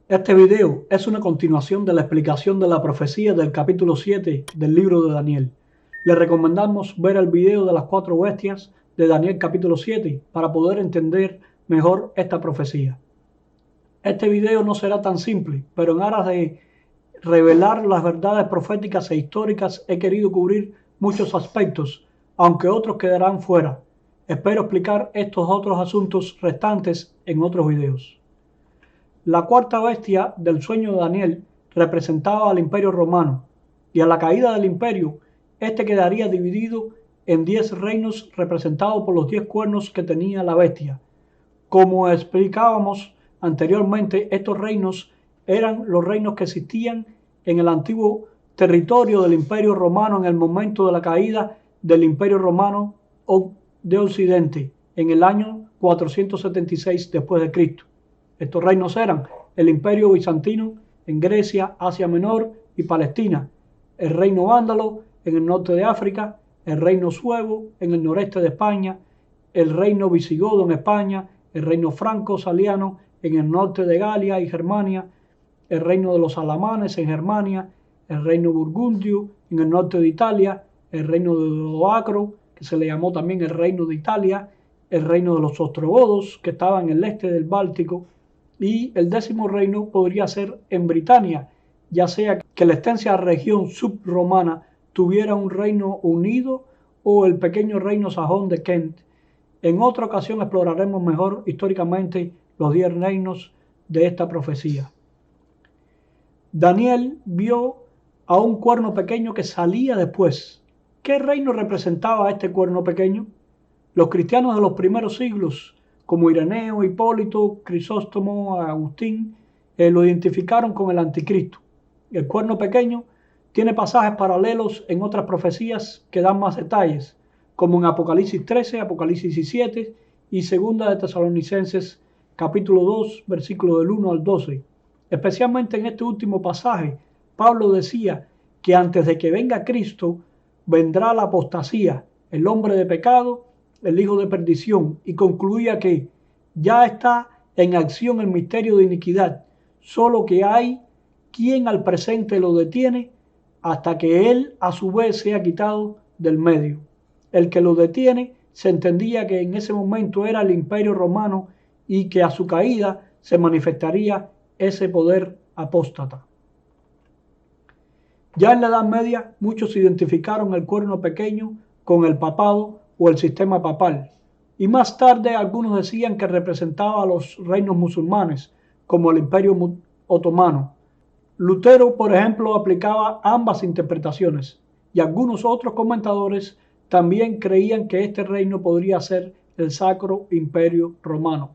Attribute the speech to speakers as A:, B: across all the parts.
A: Este video es una continuación de la explicación de la profecía del capítulo 7 del libro de Daniel. Le recomendamos ver el video de las 4 bestias de Daniel capítulo 7 para poder entender mejor esta profecía. Este video no será tan simple, pero en aras de revelar las verdades proféticas e históricas he querido cubrir muchos aspectos, aunque otros quedarán fuera. Espero explicar estos otros asuntos restantes en otros videos. La cuarta bestia del sueño de Daniel representaba al imperio romano, y a la caída del imperio, este quedaría dividido en 10 reinos representados por los 10 cuernos que tenía la bestia. Como explicábamos anteriormente, estos reinos eran los reinos que existían en el antiguo territorio del imperio romano en el momento de la caída del imperio romano de Occidente, en el año 476 después de Cristo. Estos reinos eran el imperio bizantino en Grecia, Asia Menor y Palestina, el reino vándalo en el norte de África, el reino suevo en el noreste de España, el reino visigodo en España, el reino franco-saliano en el norte de Galia y Germania, el reino de los alamanes en Germania, el reino burgundio en el norte de Italia, el reino de Odoacro, que se le llamó también el reino de Italia, el reino de los ostrogodos, que estaba en el este del Báltico, y el 10º reino podría ser en Britania, ya sea que la extensa región subromana tuviera un reino unido o el pequeño reino sajón de Kent. En otra ocasión exploraremos mejor históricamente los 10 reinos de esta profecía. Daniel vio a un cuerno pequeño que salía después. ¿Qué reino representaba este cuerno pequeño? Los cristianos de los primeros siglos, como Ireneo, Hipólito, Crisóstomo, Agustín, lo identificaron con el anticristo. El cuerno pequeño tiene pasajes paralelos en otras profecías que dan más detalles, como en Apocalipsis 13, Apocalipsis 17 y 2 de Tesalonicenses capítulo 2, versículo del 1 al 12. Especialmente en este último pasaje, Pablo decía que antes de que venga Cristo, vendrá la apostasía, el hombre de pecado, el hijo de perdición, y concluía que ya está en acción el misterio de iniquidad, solo que hay quien al presente lo detiene hasta que él a su vez sea quitado del medio. El que lo detiene se entendía que en ese momento era el imperio romano y que a su caída se manifestaría ese poder apóstata. Ya en la Edad Media muchos identificaron el cuerno pequeño con el papado o el sistema papal, y más tarde algunos decían que representaba a los reinos musulmanes, como el Imperio Otomano. Lutero, por ejemplo, aplicaba ambas interpretaciones, y algunos otros comentadores también creían que este reino podría ser el Sacro Imperio Romano.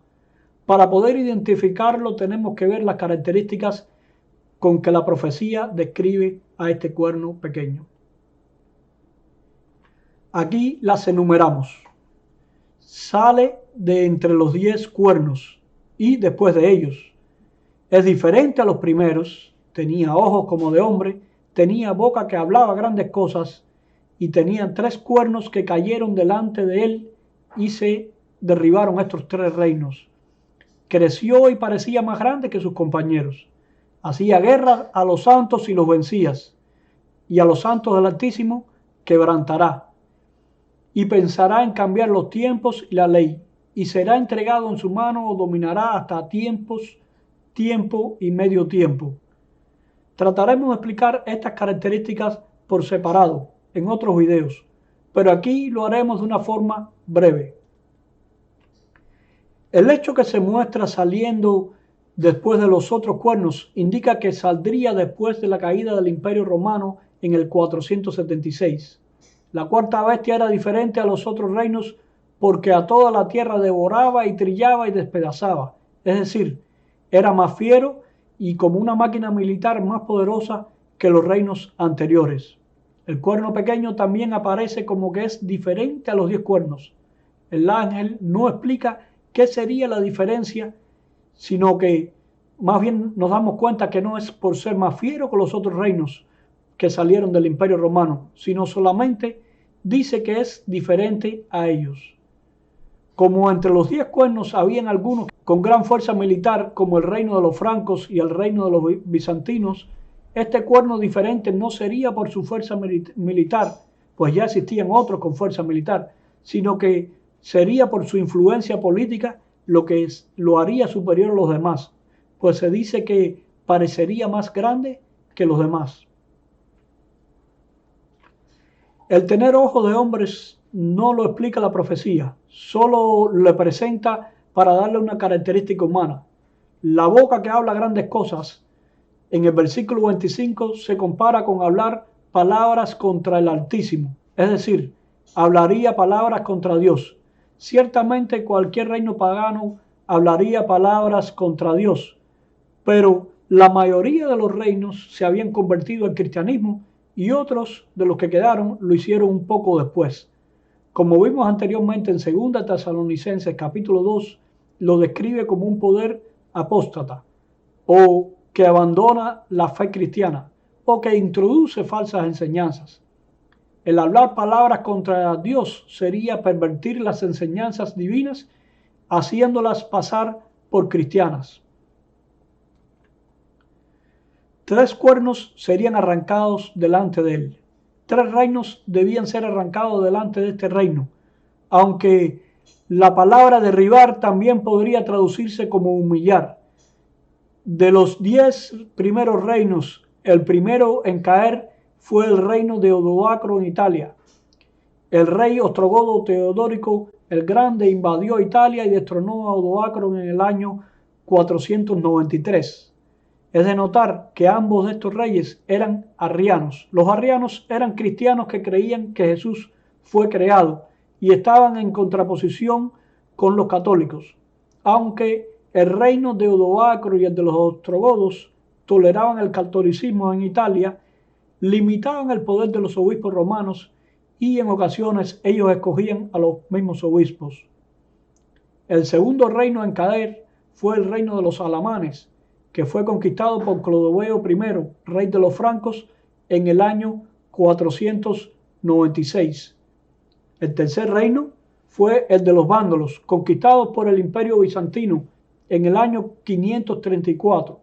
A: Para poder identificarlo tenemos que ver las características con que la profecía describe a este cuerno pequeño. Aquí las enumeramos. Sale de entre los 10 cuernos y después de ellos. Es diferente a los primeros, tenía ojos como de hombre, tenía boca que hablaba grandes cosas y tenía 3 cuernos que cayeron delante de él y se derribaron estos 3 reinos. Creció y parecía más grande que sus compañeros. Hacía guerra a los santos y los vencías, y a los santos del Altísimo quebrantará. Y pensará en cambiar los tiempos y la ley, y será entregado en su mano o dominará hasta tiempo y medio tiempo. Trataremos de explicar estas características por separado en otros videos, pero aquí lo haremos de una forma breve. El hecho que se muestra saliendo después de los otros cuernos indica que saldría después de la caída del Imperio Romano en el 476. La cuarta bestia era diferente a los otros reinos porque a toda la tierra devoraba y trillaba y despedazaba. Es decir, era más fiero y como una máquina militar más poderosa que los reinos anteriores. El cuerno pequeño también aparece como que es diferente a los 10 cuernos. El ángel no explica qué sería la diferencia, sino que más bien nos damos cuenta que no es por ser más fiero que los otros reinos que salieron del Imperio Romano, sino solamente dice que es diferente a ellos. Como entre los 10 cuernos habían algunos con gran fuerza militar como el reino de los francos y el reino de los bizantinos, este cuerno diferente no sería por su fuerza militar, pues ya existían otros con fuerza militar, sino que sería por su influencia política lo que lo haría superior a los demás, pues se dice que parecería más grande que los demás. El tener ojos de hombres no lo explica la profecía, solo le presenta para darle una característica humana. La boca que habla grandes cosas, en el versículo 25 se compara con hablar palabras contra el Altísimo, es decir, hablaría palabras contra Dios. Ciertamente cualquier reino pagano hablaría palabras contra Dios, pero la mayoría de los reinos se habían convertido al cristianismo y otros de los que quedaron lo hicieron un poco después. Como vimos anteriormente en 2 Tesalonicenses capítulo 2, lo describe como un poder apóstata o que abandona la fe cristiana o que introduce falsas enseñanzas. El hablar palabras contra Dios sería pervertir las enseñanzas divinas, haciéndolas pasar por cristianas. 3 cuernos serían arrancados delante de él. 3 reinos debían ser arrancados delante de este reino, aunque la palabra derribar también podría traducirse como humillar. De los 10 primeros reinos, el primero en caer fue el reino de Odoacro en Italia. El rey ostrogodo Teodórico el Grande invadió Italia y destronó a Odoacro en el año 493. Es de notar que ambos de estos reyes eran arrianos. Los arrianos eran cristianos que creían que Jesús fue creado y estaban en contraposición con los católicos, aunque el reino de Odoacro y el de los ostrogodos toleraban el catolicismo en Italia, limitaban el poder de los obispos romanos y en ocasiones ellos escogían a los mismos obispos. El segundo reino en caer fue el reino de los alamanes, que fue conquistado por Clodoveo I, rey de los francos, en el año 496. El tercer reino fue el de los vándalos, conquistados por el imperio bizantino en el año 534.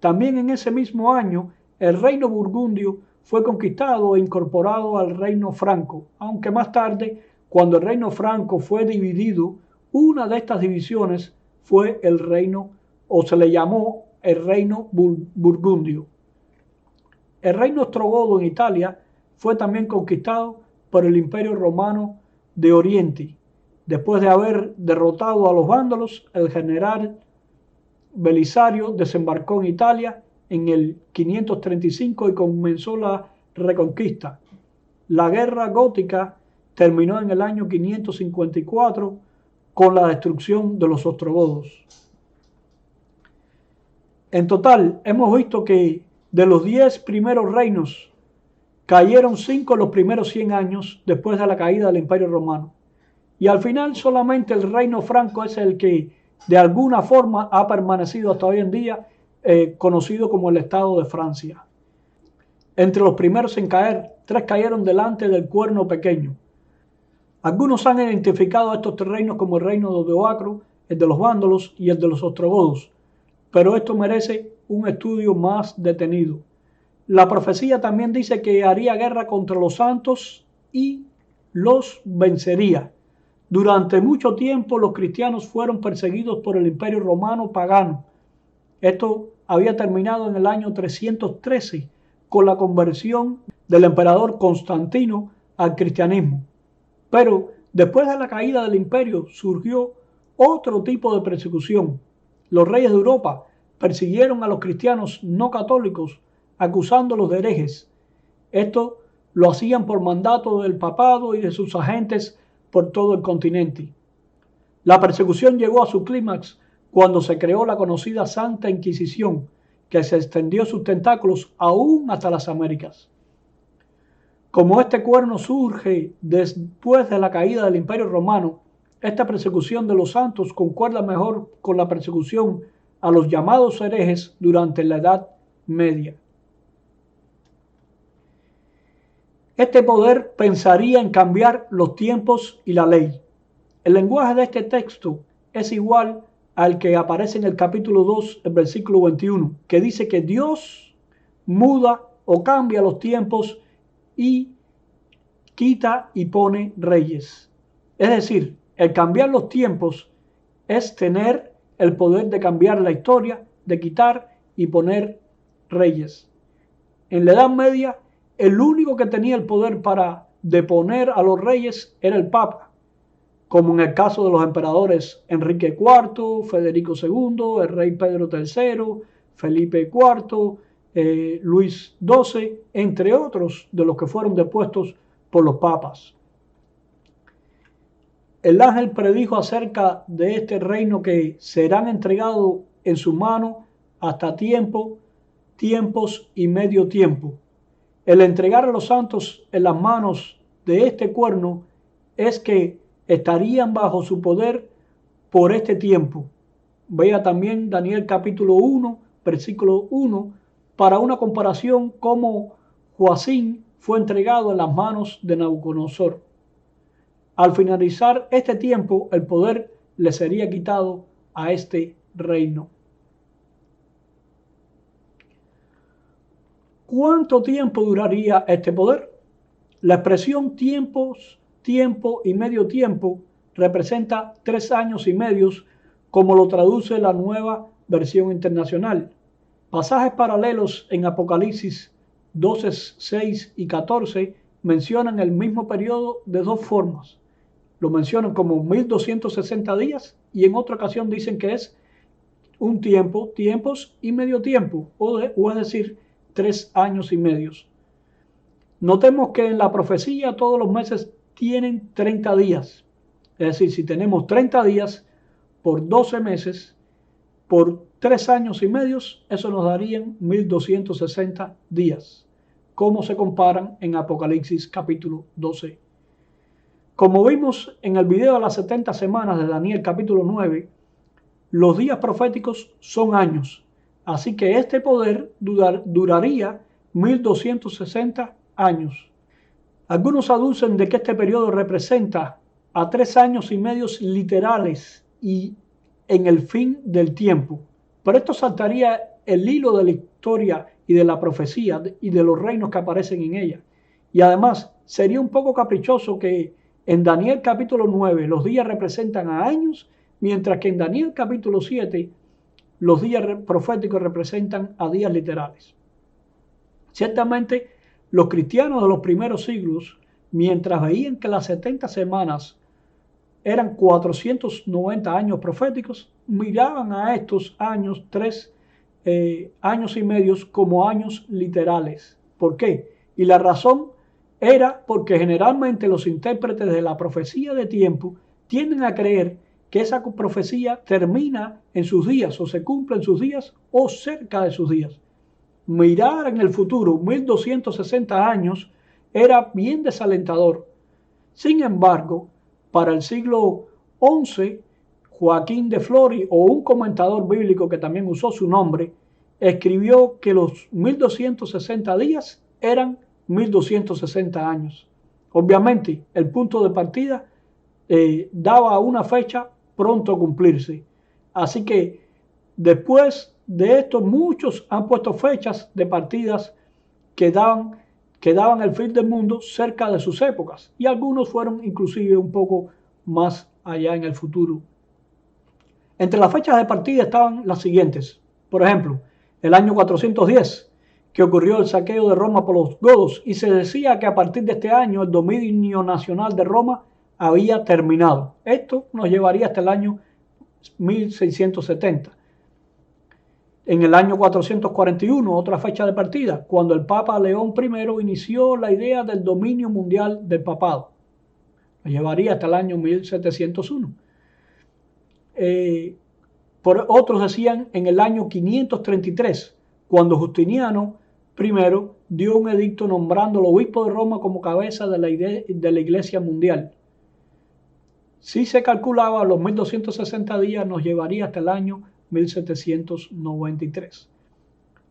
A: También en ese mismo año, el reino burgundio fue conquistado e incorporado al reino franco, aunque más tarde, cuando el reino franco fue dividido, una de estas divisiones fue el reino, o se le llamó el reino burgundio. El reino ostrogodo en Italia fue también conquistado por el imperio romano de Oriente. Después de haber derrotado a los vándalos, el general Belisario desembarcó en Italia en el 535 y comenzó la reconquista. La guerra gótica terminó en el año 554 con la destrucción de los ostrogodos. En total, hemos visto que de los 10 primeros reinos, cayeron 5 en los primeros 100 años después de la caída del Imperio Romano. Y al final solamente el reino franco es el que de alguna forma ha permanecido hasta hoy en día, conocido como el Estado de Francia. Entre los primeros en caer, 3 cayeron delante del cuerno pequeño. Algunos han identificado a estos 3 reinos como el reino de Odoacro, el de los vándalos y el de los ostrogodos, pero esto merece un estudio más detenido. La profecía también dice que haría guerra contra los santos y los vencería. Durante mucho tiempo los cristianos fueron perseguidos por el Imperio Romano pagano. Esto había terminado en el año 313 con la conversión del emperador Constantino al cristianismo. Pero después de la caída del imperio surgió otro tipo de persecución. Los reyes de Europa persiguieron a los cristianos no católicos acusándolos de herejes. Esto lo hacían por mandato del papado y de sus agentes por todo el continente. La persecución llegó a su clímax cuando se creó la conocida Santa Inquisición, que se extendió sus tentáculos aún hasta las Américas. Como este cuerno surge después de la caída del Imperio Romano, esta persecución de los santos concuerda mejor con la persecución a los llamados herejes durante la Edad Media. Este poder pensaría en cambiar los tiempos y la ley. El lenguaje de este texto es igual al que aparece en el capítulo 2, el versículo 21, que dice que Dios muda o cambia los tiempos y quita y pone reyes. Es decir, el cambiar los tiempos es tener el poder de cambiar la historia, de quitar y poner reyes. En la Edad Media, el único que tenía el poder para deponer a los reyes era el Papa, como en el caso de los emperadores Enrique IV, Federico II, el rey Pedro III, Felipe IV, Luis XII, entre otros de los que fueron depuestos por los papas. El ángel predijo acerca de este reino que serán entregados en su mano hasta tiempos y medio tiempo. El entregar a los santos en las manos de este cuerno es que estarían bajo su poder por este tiempo. Vea también Daniel capítulo 1, versículo 1, para una comparación cómo Joacim fue entregado en las manos de Nabucodonosor. Al finalizar este tiempo, el poder le sería quitado a este reino. ¿Cuánto tiempo duraría este poder? La expresión tiempo y medio tiempo representa 3 años y medio, como lo traduce la Nueva Versión Internacional. Pasajes paralelos en Apocalipsis 12, 6 y 14 mencionan el mismo periodo de dos formas. Lo mencionan como 1260 días y en otra ocasión dicen que es un tiempo, tiempos y medio tiempo, o es decir, 3 años y medio. Notemos que en la profecía todos los meses tienen 30 días. Es decir, si tenemos 30 días por 12 meses, por 3 años y medio, eso nos darían 1260 días, como se comparan en Apocalipsis capítulo 12. Como vimos en el video de las 70 semanas de Daniel capítulo 9, los días proféticos son años, así que este poder duraría 1260 años. Algunos aducen de que este periodo representa a 3 años y medio literales y en el fin del tiempo. Pero esto saltaría el hilo de la historia y de la profecía y de los reinos que aparecen en ella. Y además sería un poco caprichoso que en Daniel capítulo 9 los días representan a años, mientras que en Daniel capítulo 7 los días proféticos representan a días literales. Ciertamente, los cristianos de los primeros siglos, mientras veían que las 70 semanas eran 490 años proféticos, miraban a estos años, 3 años y medios, como años literales. ¿Por qué? Y la razón era porque generalmente los intérpretes de la profecía de tiempo tienden a creer que esa profecía termina en sus días, o se cumple en sus días, o cerca de sus días. Mirar en el futuro 1260 años era bien desalentador. Sin embargo, para el siglo XI, Joaquín de Flori, o un comentador bíblico que también usó su nombre, escribió que los 1260 días eran 1260 años. Obviamente, el punto de partida daba una fecha pronto a cumplirse. Así que después de esto, muchos han puesto fechas de partidas que daban el fin del mundo cerca de sus épocas, y algunos fueron inclusive un poco más allá en el futuro. Entre las fechas de partida estaban las siguientes. Por ejemplo, el año 410, que ocurrió el saqueo de Roma por los godos, y se decía que a partir de este año el dominio nacional de Roma había terminado. Esto nos llevaría hasta el año 1670. En el año 441, otra fecha de partida, cuando el Papa León I inició la idea del dominio mundial del papado. Lo llevaría hasta el año 1701. Por otros decían en el año 533, cuando Justiniano I dio un edicto nombrando al obispo de Roma como cabeza de la Iglesia mundial. Si se calculaba los 1260 días, nos llevaría hasta el año 1793.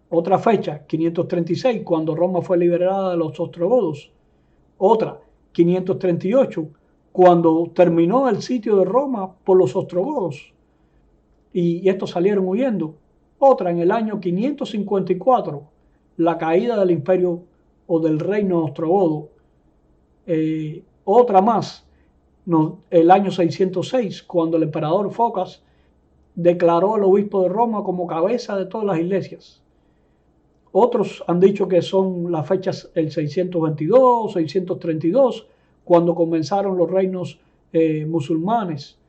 A: Otra fecha, 536, cuando Roma fue liberada de los ostrogodos. Otra, 538, cuando terminó el sitio de Roma por los ostrogodos. y estos salieron huyendo. Otra en el año 554, la caída del imperio o del reino ostrogodo. Otra más, el año 606, cuando el emperador Focas declaró al obispo de Roma como cabeza de todas las iglesias. Otros han dicho que son las fechas el 622, 632, cuando comenzaron los reinos musulmanes.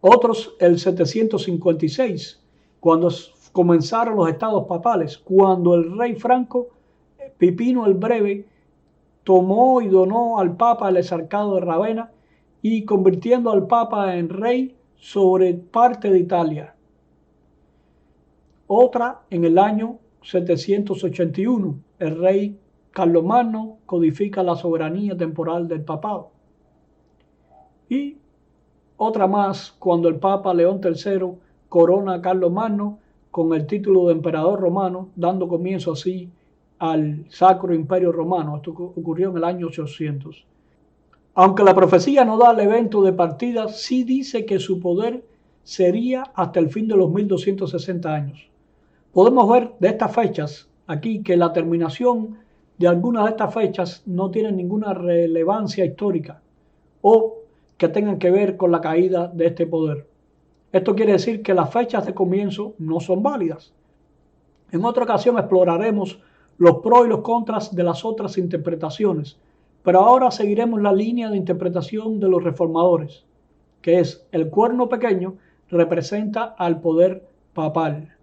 A: Otros el 756, cuando comenzaron los estados papales, cuando el rey Franco, Pipino el Breve, tomó y donó al papa el exarcado de Ravenna y convirtiendo al papa en rey sobre parte de Italia. Otra en el año 781, el rey Carlomagno codifica la soberanía temporal del papado. Y otra más cuando el papa León III corona a Carlomagno con el título de emperador romano, dando comienzo así al Sacro Imperio Romano. Esto ocurrió en el año 800. Aunque la profecía no da el evento de partida, sí dice que su poder sería hasta el fin de los 1260 años. Podemos ver de estas fechas aquí que la terminación de algunas de estas fechas no tiene ninguna relevancia histórica o que tengan que ver con la caída de este poder. Esto quiere decir que las fechas de comienzo no son válidas. En otra ocasión exploraremos los pros y los contras de las otras interpretaciones, pero ahora seguiremos la línea de interpretación de los reformadores, que es el cuerno pequeño representa al poder papal.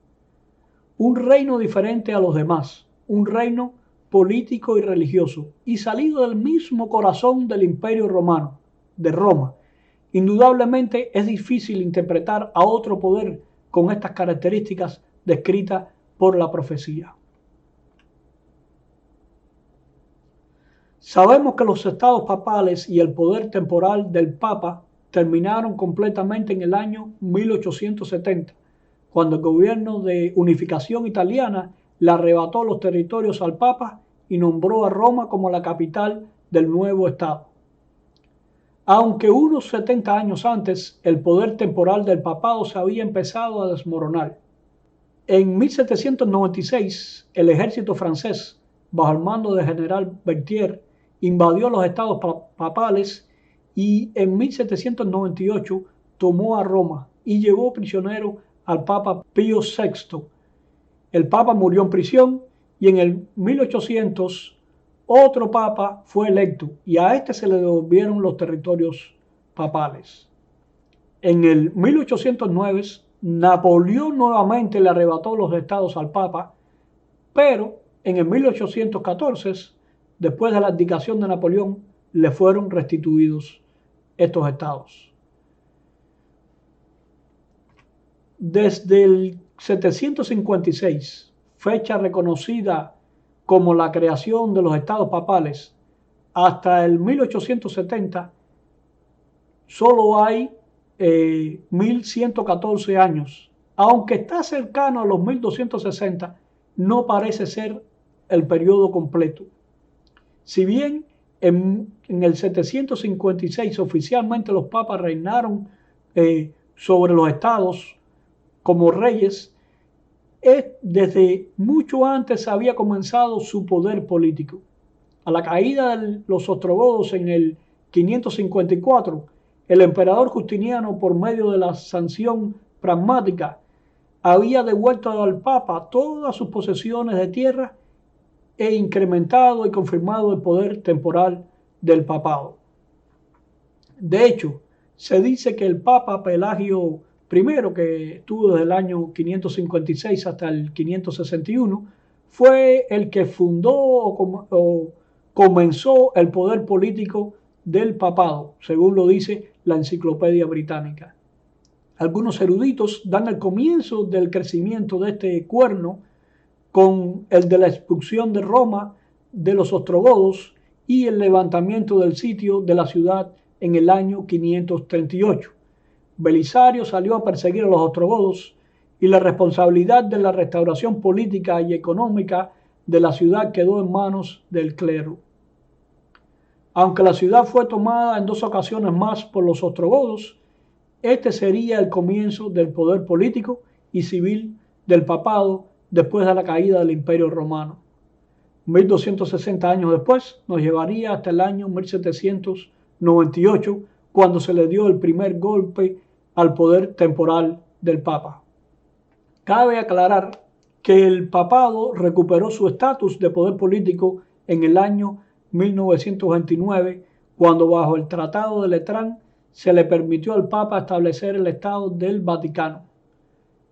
A: Un reino diferente a los demás, un reino político y religioso, y salido del mismo corazón del Imperio Romano, de Roma. Indudablemente es difícil interpretar a otro poder con estas características descritas por la profecía. Sabemos que los estados papales y el poder temporal del Papa terminaron completamente en el año 1870, cuando el gobierno de unificación italiana le arrebató los territorios al Papa y nombró a Roma como la capital del nuevo Estado. Aunque unos 70 años antes el poder temporal del papado se había empezado a desmoronar. En 1796 el ejército francés, bajo el mando del general Berthier, invadió los estados papales y en 1798 tomó a Roma y llevó prisionero al Papa Pío VI. El Papa murió en prisión y en el 1800 otro Papa fue electo y a este se le devolvieron los territorios papales. En el 1809 Napoleón nuevamente le arrebató los estados al Papa, pero en el 1814, después de la abdicación de Napoleón, le fueron restituidos estos estados. Desde el 756, fecha reconocida como la creación de los estados papales, hasta el 1870, solo hay 1114 años. Aunque está cercano a los 1260, no parece ser el periodo completo. Si bien en el 756 oficialmente los papas reinaron sobre los estados como reyes, desde mucho antes había comenzado su poder político. A la caída de los ostrogodos en el 554, el emperador Justiniano, por medio de la sanción pragmática, había devuelto al Papa todas sus posesiones de tierra e incrementado y confirmado el poder temporal del papado. De hecho, se dice que el Papa Pelagio I, que estuvo desde el año 556 hasta el 561, fue el que fundó o comenzó el poder político del papado, según lo dice la Enciclopedia Británica. Algunos eruditos dan el comienzo del crecimiento de este cuerno con el de la expulsión de Roma de los ostrogodos y el levantamiento del sitio de la ciudad en el año 538. Belisario salió a perseguir a los ostrogodos y la responsabilidad de la restauración política y económica de la ciudad quedó en manos del clero. Aunque la ciudad fue tomada en 2 ocasiones más por los ostrogodos, este sería el comienzo del poder político y civil del papado después de la caída del Imperio Romano. 1260 años después nos llevaría hasta el año 1798, cuando se le dio el primer golpe al poder temporal del Papa. Cabe aclarar que el papado recuperó su estatus de poder político en el año 1929, cuando bajo el Tratado de Letrán se le permitió al Papa establecer el Estado del Vaticano.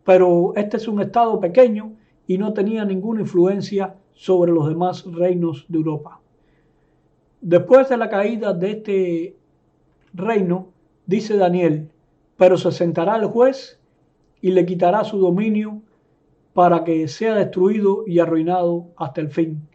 A: Pero este es un estado pequeño y no tenía ninguna influencia sobre los demás reinos de Europa. Después de la caída de este reino, dice Daniel, pero se sentará el juez y le quitará su dominio para que sea destruido y arruinado hasta el fin.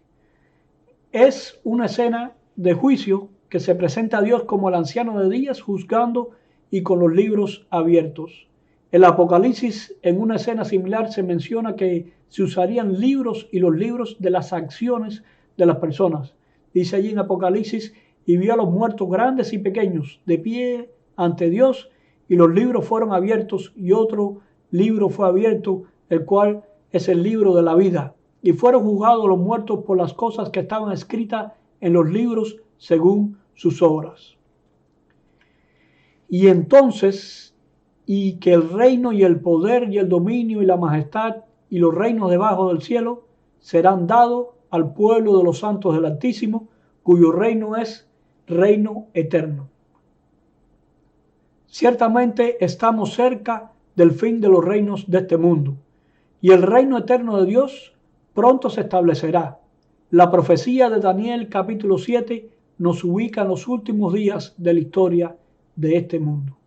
A: Es una escena de juicio que se presenta a Dios como el anciano de días juzgando y con los libros abiertos. En el Apocalipsis, en una escena similar, se menciona que se usarían libros y los libros de las acciones de las personas. Dice allí en Apocalipsis, y vio a los muertos grandes y pequeños de pie ante Dios, y los libros fueron abiertos, y otro libro fue abierto, el cual es el libro de la vida. Y fueron juzgados los muertos por las cosas que estaban escritas en los libros según sus obras. Y entonces, y que el reino y el poder y el dominio y la majestad y los reinos debajo del cielo serán dados al pueblo de los santos del Altísimo, cuyo reino es reino eterno. Ciertamente estamos cerca del fin de los reinos de este mundo, y el reino eterno de Dios pronto se establecerá. La profecía de Daniel capítulo 7 nos ubica en los últimos días de la historia de este mundo.